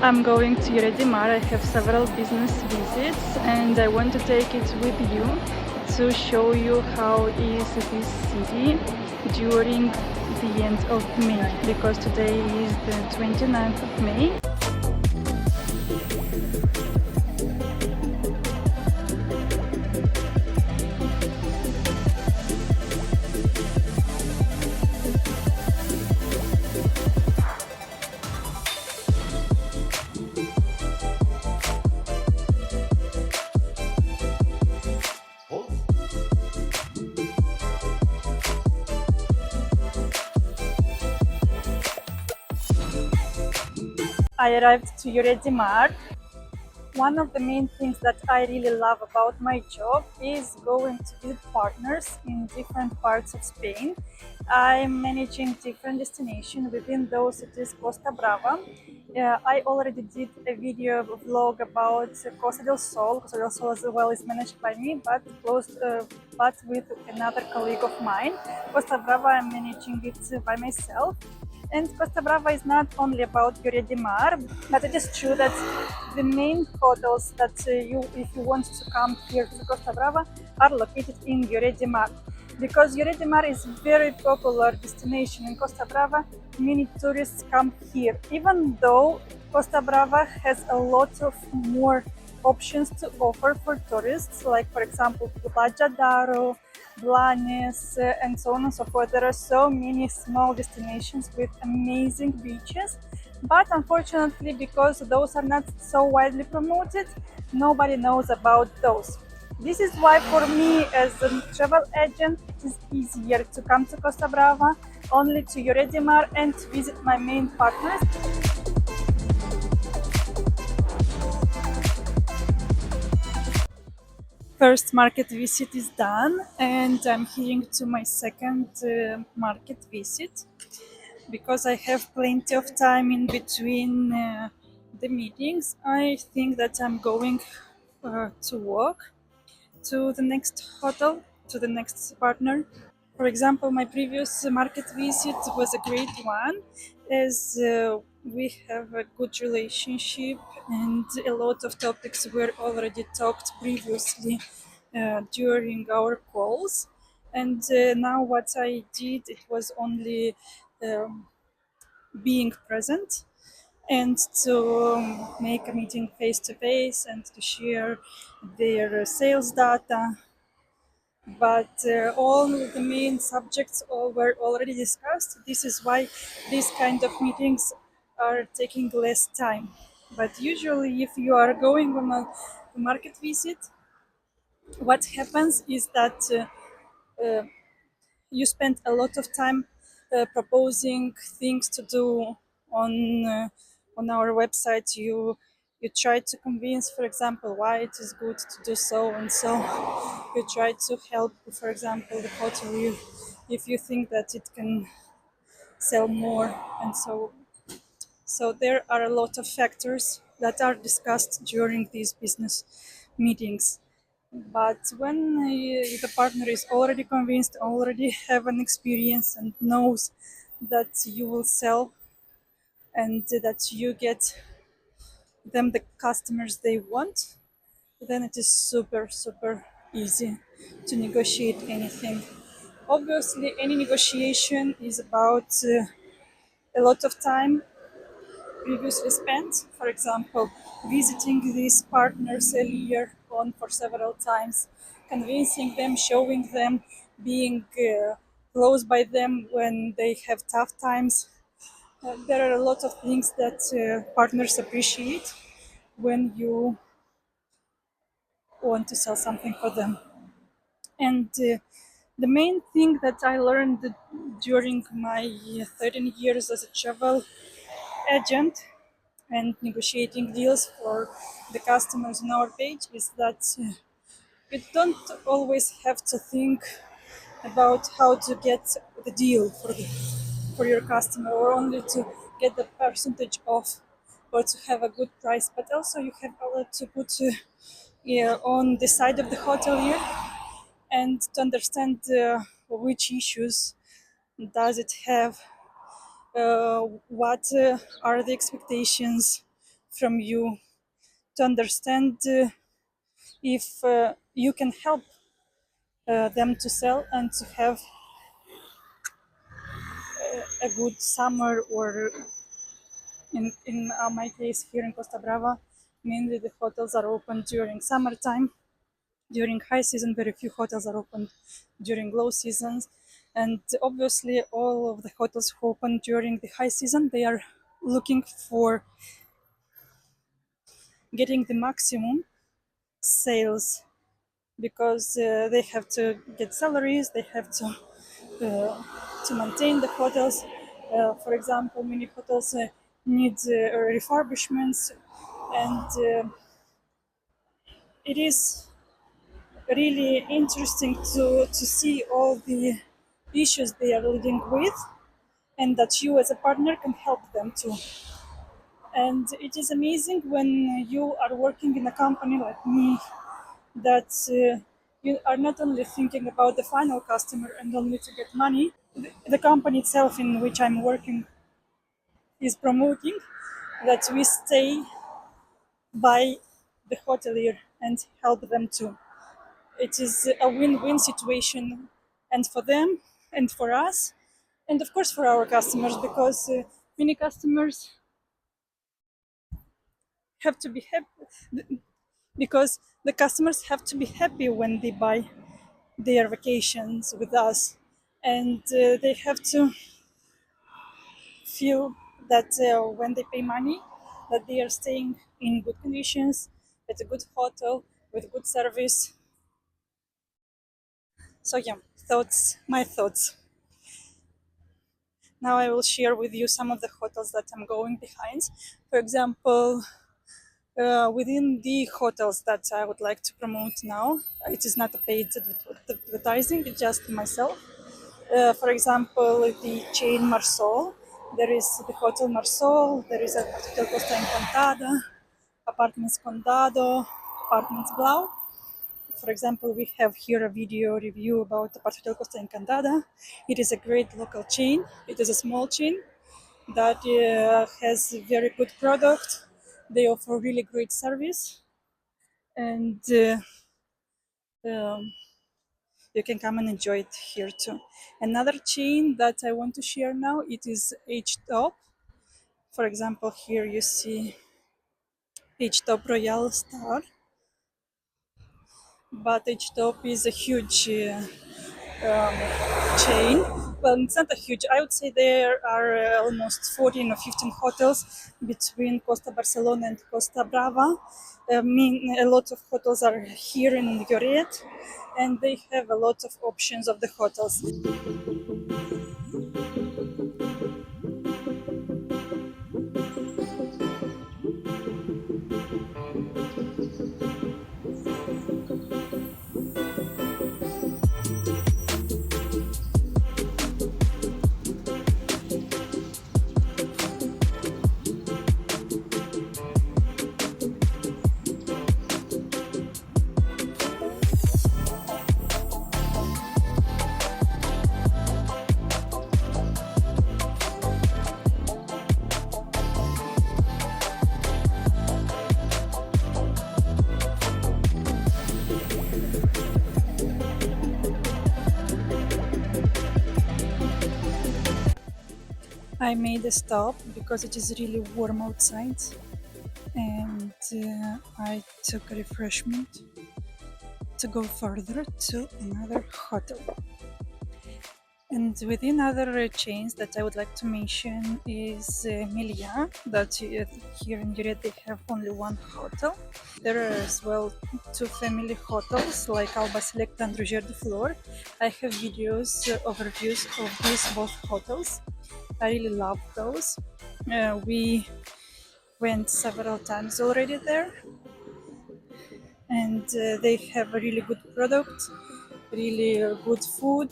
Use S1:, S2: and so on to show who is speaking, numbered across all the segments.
S1: I'm going to Lloret de Mar. I have several business visits and I want to take it with you to show you how is this city during the end of May, because today is the 29th of May. I arrived to Lloret de Mar. One of the main things that I really love about my job is going to visit partners in different parts of Spain. I'm managing different destinations. Within those, it is Costa Brava. I already did a video vlog about Costa del Sol. Costa del Sol as well is managed by me, but but with another colleague of mine. Costa Brava, I'm managing it by myself. And Costa Brava is not only about Lloret de Mar, but it is true that the main hotels that if you want to come here to Costa Brava, are located in Lloret de Mar. Because Lloret de Mar is a very popular destination in Costa Brava, many tourists come here, even though Costa Brava has a lot of more options to offer for tourists, like for example Playa d'Aro, Blanes, and so on and so forth. There are so many small destinations with amazing beaches, but unfortunately, because those are not so widely promoted, nobody knows about those. This is why for me as a travel agent, it is easier to come to Costa Brava, only to Lloret de Mar, and to visit my main partners. First market visit is done and I'm heading to my second market visit because I have plenty of time in between the meetings. I think that I'm going to walk to the next hotel, to the next partner. For example, my previous market visit was a great one, as we have a good relationship and a lot of topics were already talked previously during our calls. And now what I did, it was only um, being present and to make a meeting face to face and to share their sales data, but all the main subjects all were already discussed. This is why these kind of meetings are taking less time. But usually, if you are going on a market visit, what happens is that you spend a lot of time proposing things to do on our website. You try to convince, for example, why it is good to do so and so. You try to help, for example, the hotel if you think that it can sell more, and so there are a lot of factors that are discussed during these business meetings. But when the partner is already convinced, already have an experience and knows that you will sell and that you get them the customers they want, then it is super easy to negotiate anything. Obviously, any negotiation is about a lot of time previously spent. For example, visiting these partners a year on for several times, convincing them, showing them, being close by them when they have tough times. There are a lot of things that partners appreciate when you want to sell something for them. And the main thing that I learned during my 13 years as a travel agent and negotiating deals for the customers on our page is that You don't always have to think about how to get the deal for your customer, or only to get the percentage off, or to have a good price, but also you have a lot to put yeah, on the side of the hotelier, and to understand which issues does it have, what are the expectations from you, to understand if you can help them to sell and to have a good summer, or in my case here in Costa Brava, mainly the hotels are open during summertime. During high season, very few hotels are open during low seasons. And obviously, all of the hotels who open during the high season, they are looking for getting the maximum sales, because they have to get salaries, they have to maintain the hotels. For example, many hotels need refurbishments, and it is really interesting to see all the issues they are living with, and that you as a partner can help them too. And it is amazing when you are working in a company like me, that you are not only thinking about the final customer and only to get money. The company itself in which I'm working is promoting that we stay by the hotelier and help them too. It is a win-win situation, and for them and for us, and of course for our customers, because many customers have to be happy, because the customers have to be happy when they buy their vacations with us, and they have to feel that when they pay money, that they are staying in good conditions at a good hotel with good service. So yeah, my thoughts. Now I will share with you some of the hotels that I'm going behind. For example, within the hotels that I would like to promote now, it is not a paid advertising, it's just myself. For example, the chain Marsol. There is the Hotel Marsol, there is a Hotel Costa Encantada, Apartments Condado, Apartments Blau. For example, we have here a video review about the Hotel Costa Encantada. It is a great local chain. It is a small chain that has very good product. They offer really great service, and um, you can come and enjoy it here too. Another chain that I want to share now, it is H Top. For example, here you see H Top Royal Star, but H Top is a huge um, chain. Well, it's not a huge. I would say there are almost 14 or 15 hotels between Costa Barcelona and Costa Brava. I mean, a lot of hotels are here in Lloret, and they have a lot of options of the hotels. I made a stop because it is really warm outside, and I took a refreshment to go further to another hotel. And within other chains that I would like to mention is Melia, that here in Lloret they have only one hotel. There are as well two family hotels like Alba Select and Roger de Flor. I have videos, overviews of these both hotels. I really love those. We went several times already there. and they have a really good product, really good food,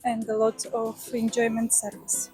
S1: and a lot of enjoyment service.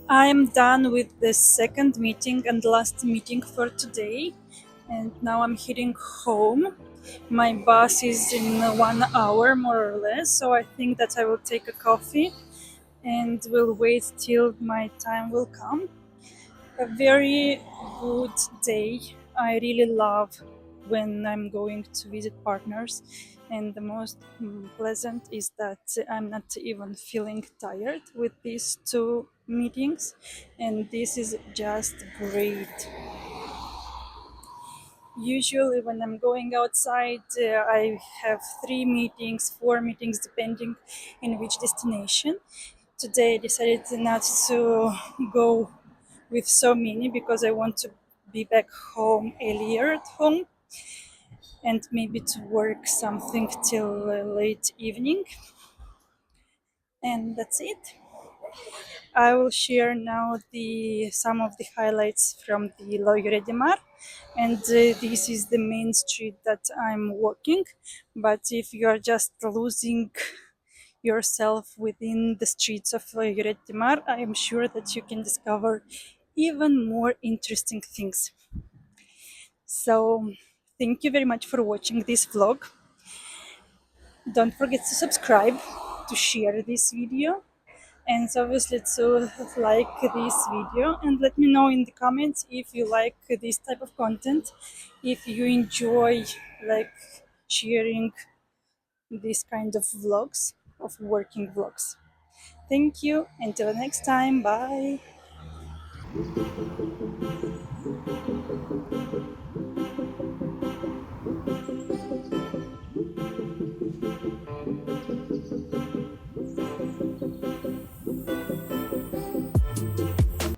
S1: I am done with the second meeting and last meeting for today, and now I'm heading home. My bus is in 1 hour more or less, so I think that I will take a coffee and will wait till my time will come. A very good day. I really love when I'm going to visit partners, and the most pleasant is that I'm not even feeling tired with these two meetings, and this is just great. Usually, when I'm going outside, I have 3 meetings, 4 meetings, depending in which destination. Today, I decided not to go with so many because I want to be back home earlier at home and maybe to work something till late evening. And that's it. I will share now the some of the highlights from the Lloret de Mar, and this is the main street that I'm walking. But if you are just losing yourself within the streets of Lloret de Mar, I am sure that you can discover even more interesting things. So, thank you very much for watching this vlog. Don't forget to subscribe, to share this video, and obviously to like this video, and let me know in the comments if you like this type of content, if you enjoy like sharing this kind of vlogs, of working vlogs. Thank you. Until next time. Bye.